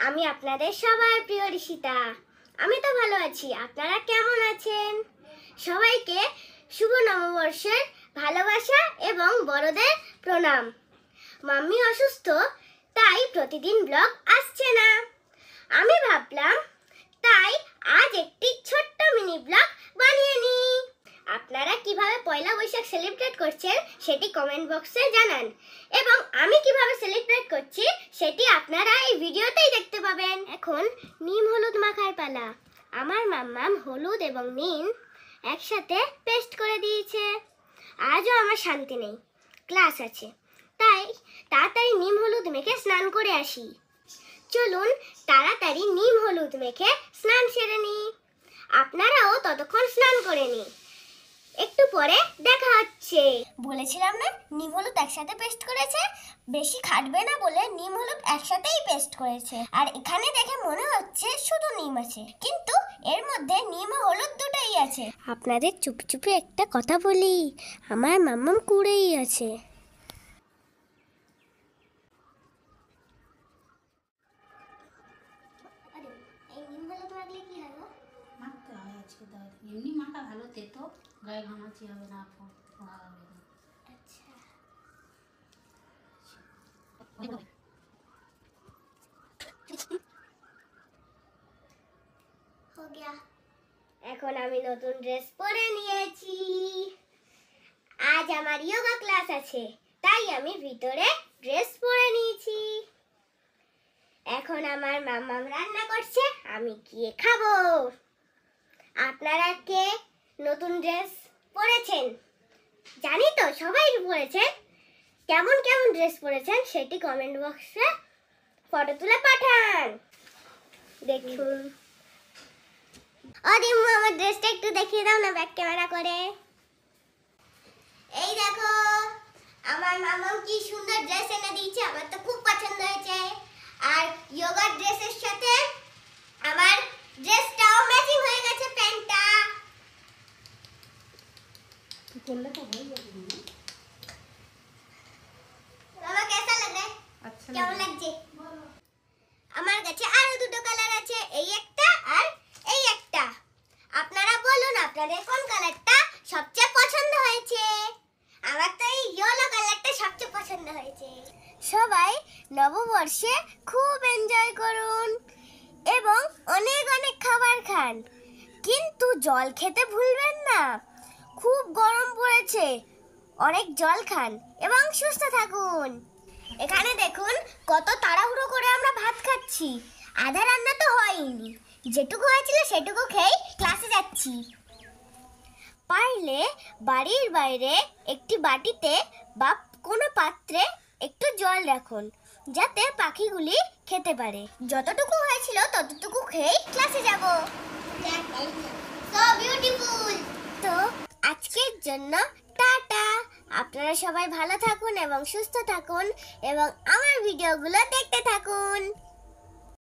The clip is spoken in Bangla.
আমি আপনাদের সবার প্রিয় ঋষিতা। আমি তো ভালো আছি, আপনারা কেমন আছেন? সবাইকে শুভ নববর্ষের ভালোবাসা এবং বড়দের প্রণাম। মাম্মি অসুস্থ, তাই প্রতিদিন ব্লগ আসছে না। আমি ভাবলাম তাই আজ একটি ছোট্ট মিনি ব্লগ বানিয়ে নিই। আপনারা কিভাবে পয়লা বৈশাখ সেলিব্রেট করছেন সেটি কমেন্ট বক্সে জানান, এবং আমি কিভাবে সেলিব্রেট করছি সেটি আপনারা এই ভিডিওতেই দেখতে পাবেন। এখন নিম হলুদ মাখার পালা। আমার মাম্মাম হলুদ এবং নিম একসাথে পেস্ট করে দিয়েছে। আজও আমার শান্তি নেই, ক্লাস আছে, তাই তাড়াতাড়ি নিম হলুদ মেখে স্নান করে আসি। চলুন তাড়াতাড়ি নিম হলুদ মেখে স্নান সেরে নিই। আপনারাও ততক্ষণ স্নান করে নিন, একটু পরে দেখা হচ্ছে। বলেছিলাম না নিম হলুদ একসাথে পেস্ট করেছে, বেশি খাটবে না বলে নিম হলুদ একসাথেই পেস্ট করেছে। আর এখানে দেখে মনে হচ্ছে শুধু নিম আছে, কিন্তু এর মধ্যে নিম ও হলুদ দুটোই আছে। আপনাদের চুপি চুপি একটা কথা বলি, আমার মাম্মাম কুড়েই আছে। এমনি মাখা ভালো তেতো, গায়ে ঘামাচি হবে না। এখন আমি নতুন ড্রেস পরে নিয়েছি। আজ আমার যোগা ক্লাস আছে, তাই আমি ভিতরে ড্রেস পরে নিয়েছি। এখন আমার মাম্মাম রান্না করছে, আমি গিয়ে খাবো। আপনারা কে নতুন ড্রেস পরেছেন? জানি তো সবাই পরেছেন। কেমন কেমন ড্রেস পরেছেন সেটি কমেন্ট বক্সে ফটো তুলে পাঠান। দেখুন। দিম্মু, আমার ড্রেসটা একটু দেখিয়ে দাও না ব্যাক ক্যামেরা করে। এই দেখো, আমার মামাও কি সুন্দর ড্রেস এনে দিয়েছে, আমার তো খুব পছন্দ হয়েছে। আর যোগার ড্রেসের সাথে আমার ড্রেসটাও ম্যাচিং হয়ে গেছে, প্যান্টটা। করলে তো হয়ে যাবে। মামা কেমন লাগে? আচ্ছা, কেমন লাগছে? আমার কাছে আরো দুটো কালার আছে, এই একটা আর এই একটা। আপনারা বলুন আপনাদের কোন কালারটা সবচেয়ে পছন্দ হয়েছে। আমার তো এই ইয়েলো কালারটা সবচেয়ে পছন্দ হয়েছে। সবাই নববর্ষে খুব এনজয় করুন এবং অনেক অনেক খাবার খান, কিন্তু জল খেতে ভুলবেন না। খুব গরম পড়েছে, অনেক জল খান এবং সুস্থ থাকুন। এখানে দেখুন কত তাড়াহুড়ো করে আমরা ভাত খাচ্ছি, আধা রান্না তো হয়নি। যেটুকু হয়েছিল সেটুকু খেয়ে ক্লাসে যাচ্ছি। পারলে বাড়ির বাইরে একটি বাটিতে বা কোনো পাত্রে একটু জল রাখুন, যাতে পাখিগুলি খেতে পারে। যতটুকু হয়েছিল ততটুকু খেয়ে ক্লাসে যাব। So beautiful. তো আজকের জন্য টাটা। আপনারা সবাই ভালো থাকুন এবং সুস্থ থাকুন এবং আমার ভিডিওগুলো দেখতে থাকুন।